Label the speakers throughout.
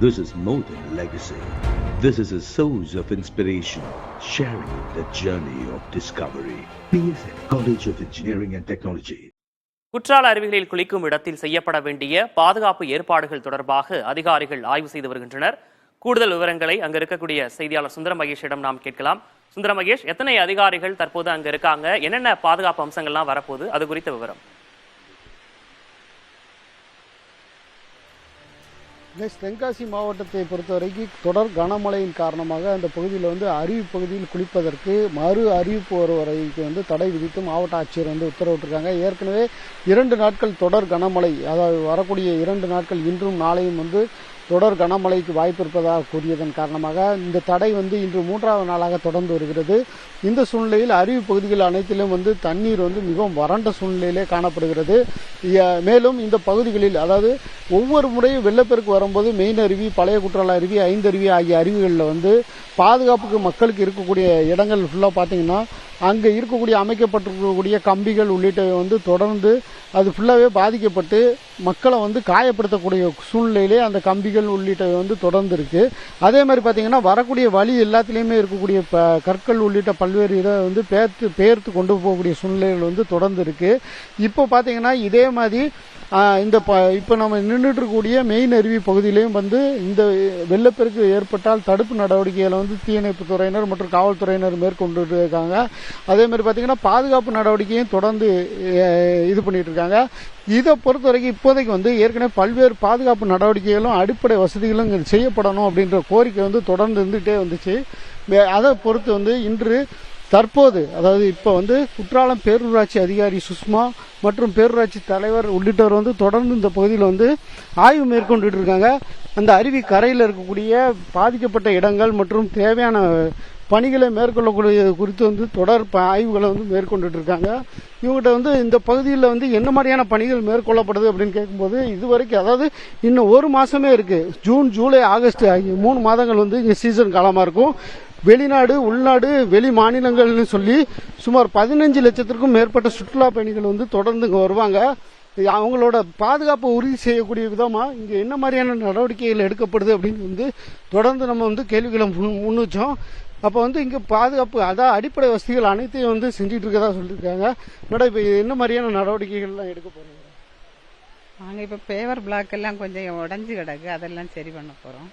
Speaker 1: This is more than legacy. This is a source of inspiration, sharing the journey of discovery. PSN College of Engineering and Technology.
Speaker 2: குற்றால அருவிகளில் குளிக்கும் இடத்தில் செய்யப்பட வேண்டிய பாதுகாப்பு ஏற்பாடுகள் தொடர்பாக அதிகாரிகள் ஆய்வு செய்து வருகின்றனர். கூடுதல் விவரங்களை அங்க இருக்கக்கூடிய செய்தியாளர் சுந்தர மகேஷிடம் நாம் கேட்கலாம். சுந்தர மகேஷ், எத்தனை அதிகாரிகள் தற்போது அங்க இருக்காங்க, என்னென்ன பாதுகாப்பு அம்சங்கள்லாம் வரப்போகுது, அது குறித்த விவரம்?
Speaker 3: தென்காசி மாவட்டத்தை பொறுத்தவரைக்கும் தொடர் கனமழையின் காரணமாக அந்த பகுதியில் அருவி பகுதியில் குளிப்பதற்கு மறு அறிவிப்பு வரைக்கும் தடை விதித்து மாவட்ட ஆட்சியர் உத்தரவிட்டிருக்காங்க. ஏற்கனவே 2 நாட்கள் தொடர் கனமழை, அதாவது வரக்கூடிய 2 நாட்கள் இன்றும் நாளையும் தொடர் கனமழைக்கு வாய்ப்பு இருப்பதாக கூறியதன் காரணமாக இந்த தடை இன்று 3வது நாளாக தொடர்ந்து வருகிறது. இந்த சூழ்நிலையில் அருவி பகுதிகள் அனைத்திலும் தண்ணீர் மிகவும் வறண்ட சூழ்நிலையிலே காணப்படுகிறது. மேலும் இந்த பகுதிகளில், அதாவது ஒவ்வொரு முறையும் வெள்ளப்பெருக்கு வரும்போது மெயின் அருவி, பழைய குற்றால அருவி, ஐந்தருவி ஆகிய அருவிகளில் பாதுகாப்புக்கு மக்களுக்கு இருக்கக்கூடிய இடங்கள் ஃபுல்லாக பார்த்தீங்கன்னா அங்கே இருக்கக்கூடிய அமைக்கப்பட்டிருக்கக்கூடிய கம்பிகள் உள்ளிட்டவை தொடர்ந்து அது ஃபுல்லாகவே பாதிக்கப்பட்டு மக்களை காயப்படுத்தக்கூடிய சூழ்நிலையிலே அந்த கம்பிகள் உள்ளிட்டவை தொடர்ந்து இருக்கு. அதே மாதிரி பார்த்தீங்கன்னா வரக்கூடிய வழி எல்லாத்துலேயுமே இருக்கக்கூடிய கற்கள் உள்ளிட்ட பல்வேறு இதை பெயர்த்து கொண்டு போகக்கூடிய சூழ்நிலைகள் தொடர்ந்து இருக்கு. இப்போ பார்த்தீங்கன்னா இதே மாதிரி இப்போ நம்ம நின்றுட்டு இருக்கக்கூடிய மெயின் அருவி பகுதியிலையும் இந்த வெள்ளப்பெருக்கு ஏற்பட்டால் தடுப்பு நடவடிக்கைகளை தீயணைப்பு துறையினர் மற்றும் காவல்துறையினர் மேற்கொண்டு இருக்காங்க. அதே மாதிரி பார்த்தீங்கன்னா பாதுகாப்பு நடவடிக்கையும் தொடர்ந்து இது பண்ணிட்டு இருக்காங்க. இதை பொறுத்த வரைக்கும் இப்போதைக்கு ஏற்கனவே பல்வேறு பாதுகாப்பு நடவடிக்கைகளும் அடிப்படை வசதிகளும் செய்யப்படணும் அப்படின்ற கோரிக்கை தொடர்ந்து இருந்துகிட்டே வந்துச்சு. அதை பொறுத்து இன்று தற்போது, அதாவது இப்போ குற்றாலம் பேரூராட்சி அதிகாரி சுஷ்மா மற்றும் பேரூராட்சி தலைவர் உள்ளிட்டவர் தொடர்ந்து இந்த பகுதியில் ஆய்வு மேற்கொண்டு இருக்காங்க. அந்த அருவி கரையில் இருக்கக்கூடிய பாதிக்கப்பட்ட இடங்கள் மற்றும் தேவையான பணிகளை மேற்கொள்ளக்கூடிய குறித்து தொடர் ஆய்வுகளை மேற்கொண்டு இருக்காங்க. இவங்ககிட்ட இந்த பகுதியில் என்ன மாதிரியான பணிகள் மேற்கொள்ளப்படுது அப்படின்னு கேட்கும்போது, இதுவரைக்கும், அதாவது இன்னும் 1 மாசமே இருக்கு. ஜூன், ஜூலை, ஆகஸ்ட் ஆகிய 3 மாதங்கள் இங்கே சீசன் காலமாக இருக்கும். வெளிநாடு, உள்நாடு, வெளி மாநிலங்கள்னு சொல்லி சுமார் 15 லட்சத்திற்கும் மேற்பட்ட சுற்றுலா பயணிகள் தொடர்ந்து இங்கே வருவாங்க. அவங்களோட பாதுகாப்பை உறுதி செய்யக்கூடிய விதமாக இங்கே என்ன மாதிரியான நடவடிக்கைகள் எடுக்கப்படுது அப்படின்னு தொடர்ந்து நம்ம கேள்விகளை முன்வச்சோம். அப்போ இங்கே பாதுகாப்பு, அதான் அடிப்படை வசதிகள் அனைத்தையும் செஞ்சுட்டு இருக்கதா சொல்லியிருக்காங்க. மேடம், இப்போ என்ன மாதிரியான நடவடிக்கைகள்லாம் எடுக்க போறீங்க?
Speaker 4: நாங்கள் இப்போ பேவர் பிளாக் எல்லாம் கொஞ்சம் உடஞ்சி கிடக்கு, அதெல்லாம் சரி பண்ண போகிறோம்.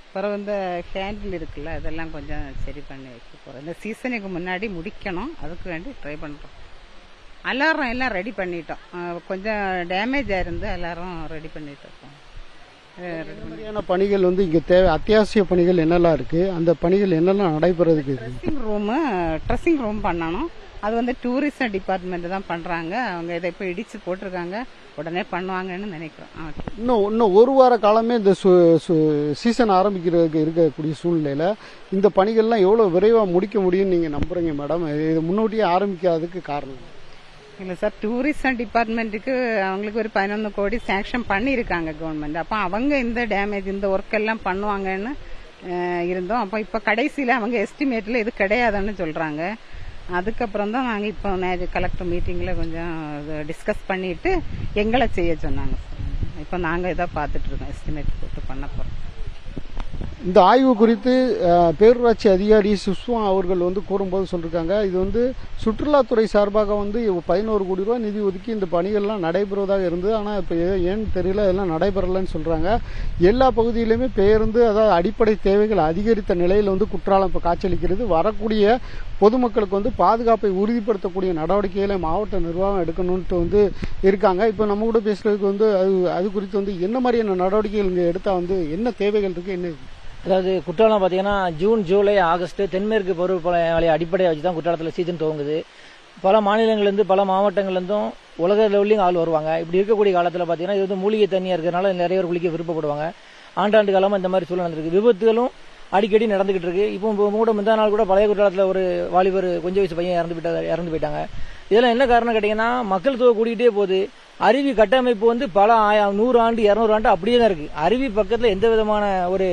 Speaker 4: அப்புறம் இந்த ஹேண்டில் இருக்குல்ல, அதெல்லாம் கொஞ்சம் சரி பண்ணி வைக்க போகிறோம். இந்த சீசனுக்கு முன்னாடி முடிக்கணும், அதுக்கு வேண்டி ட்ரை பண்ணுறோம். அலாரம் எல்லாம் ரெடி பண்ணிட்டோம். கொஞ்சம் டேமேஜ் ஆயிருந்து அலாரம் ரெடி பண்ணிட்டு இருக்கோம்.
Speaker 3: மாதிரியான பணிகள் இங்கே தேவை, அத்தியாவசிய பணிகள் என்னெல்லாம் இருக்கு, அந்த பணிகள் என்னெல்லாம் நடைபெறதுக்கு?
Speaker 4: ட்ரெஸ்ஸிங் ரூம் பண்ணணும். அது டூரிசம் டிபார்ட்மெண்ட் தான் பண்றாங்க. அவங்க இதை இப்போ இடிச்சு போட்டிருக்காங்க, உடனே பண்ணுவாங்கன்னு நினைக்கிறோம்.
Speaker 3: இன்னும் 1 வார காலமே இந்த சீசன் ஆரம்பிக்கிறதுக்கு இருக்கக்கூடிய சூழ்நிலையில இந்த பணிகள்லாம் எவ்வளவு விரைவாக முடிக்க முடியும்னு நீங்க நம்புறீங்க மேடம்? இது முன்னோட்டியே ஆரம்பிக்காததுக்கு காரணம்
Speaker 4: இல்லை சார், டூரிசம் டிபார்ட்மெண்ட்டுக்கு அவங்களுக்கு ஒரு 11 கோடி சேங்ஷன் பண்ணியிருக்காங்க கவர்மெண்ட். அப்போ அவங்க இந்த டேமேஜ், இந்த ஒர்க் எல்லாம் பண்ணுவாங்கன்னு இருந்தோம். அப்போ இப்போ கடைசியில் அவங்க எஸ்டிமேட்டில் இது கிடையாதுன்னு சொல்கிறாங்க. அதுக்கப்புறம் தான் நாங்கள் இப்போ கலெக்டர் மீட்டிங்கில் கொஞ்சம் டிஸ்கஸ் பண்ணிட்டு எங்களை செய்ய சொன்னாங்க. இப்போ நாங்கள் இதை பார்த்துட்டு இருக்கோம், எஸ்டிமேட் போட்டு பண்ண போகிறோம்.
Speaker 3: இந்த ஆய்வு குறித்து பேரூராட்சி அதிகாரி சுஷ்மா அவர்கள் கூறும்போது சொல்லியிருக்காங்க, இது சுற்றுலாத்துறை சார்பாக 11 கோடி ரூபாய் நிதி ஒதுக்கி இந்த பணிகள்லாம் நடைபெறுவதாக இருந்தது. ஆனால் இப்போ ஏன்னு தெரியல, இதெல்லாம் நடைபெறலன்னு சொல்றாங்க. எல்லா பகுதியிலுமே பெயர்ந்து, அதாவது அடிப்படை தேவைகள் அதிகரித்த நிலையில் குற்றாலம் இப்போ காட்சியளிக்கிறது. வரக்கூடிய பொதுமக்களுக்கு பாதுகாப்பை உறுதிப்படுத்தக்கூடிய நடவடிக்கைகளை மாவட்ட நிர்வாகம் எடுக்கணும்ட்டு இருக்காங்க. இப்போ நம்ம கூட பேசுறதுக்கு அது குறித்து என்ன மாதிரியான நடவடிக்கைகள் இங்கே எடுத்தா என்ன தேவைகள் இருக்கு, என்ன?
Speaker 5: அதாவது குற்றாலம் பார்த்தீங்கன்னா ஜூன், ஜூலை, ஆகஸ்ட் தென்மேற்கு பருவமழை அடிப்படையை வச்சு தான் குற்றாலத்தில் சீசன் துவங்குது. பல மாநிலங்கள்லேருந்து, பல மாவட்டங்கள்லேருந்தும் உலக லெவலையும் ஆள் வருவாங்க. இப்படி இருக்கக்கூடிய காலத்தில் பார்த்தீங்கன்னா இது மூலிகை தண்ணியாக இருக்கிறதுனால நிறைய பேர் குளிக்க விருப்பப்படுவாங்க. ஆண்டாண்டு காலமாக இந்த மாதிரி சூழ்நிலை நடந்திருக்கு. விபத்துகளும் அடிக்கடி நடந்துகிட்டு இருக்கு. இப்போ கூட முந்தா நாள் கூட பழைய குற்றாலத்தில் ஒரு வாலிபர், கொஞ்சம் வயசு பையன் இறந்து போயிட்டாங்க. இதெல்லாம் என்ன காரணம் கேட்டீங்கன்னா, மக்கள் தொகை கூட்டிகிட்டே போகுது. அருவி கட்டமைப்பு பல 100 ஆண்டு 200 ஆண்டு அப்படியே தான் இருக்கு. அருவி பக்கத்தில் எந்த விதமான ஒரு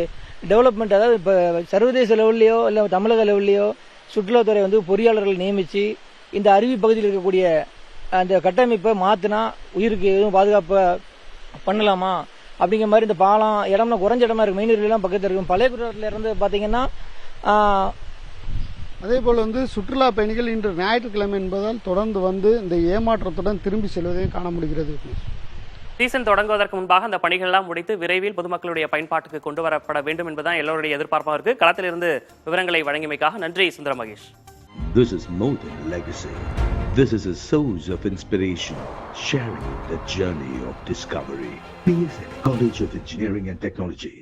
Speaker 5: டெவலப்மெண்ட், அதாவது இப்போ சர்வதேச லெவல்லையோ இல்லை தமிழக லெவல்லையோ சுற்றுலாத்துறை பொறியாளர்கள் நியமித்து இந்த அருவி பகுதியில் இருக்கக்கூடிய அந்த கட்டமைப்பை மாற்றினா உயிருக்கு எதுவும் பாதுகாப்பை பண்ணலாமா அப்படிங்கிற மாதிரி இந்த பாலம் இடம்னா குறைஞ்ச இடமா இருக்கு, மெயின் ரோட்லாம் பக்கத்தில் இருக்கும். பழைய குற்றத்தில் இருந்து பார்த்தீங்கன்னா
Speaker 3: அதே போல் வந்து சுற்றுலா பயணிகள் இன்று ஞாயிற்றுக்கிழமை என்பதால் தொடர்ந்து வந்து இந்த ஏமாற்றத்துடன் திரும்பி செல்வதையும் காண முடிகிறது.
Speaker 2: சீசன் தொடங்குவதற்கு முன்பாக அந்த பணிகள் எல்லாம் முடித்து விரைவில் பொதுமக்களுடைய பயன்பாட்டுக்கு கொண்டு வரப்பட வேண்டும் என்பதுதான் எல்லோருடைய எதிர்பார்ப்பாக இருக்கு. களத்திலிருந்து விவரங்களை வழங்கியமைக்காக நன்றி சுந்தர Mahesh.
Speaker 1: This is more than a legacy. This is a source of inspiration, sharing the journey of discovery. PSN College of Engineering and Technology.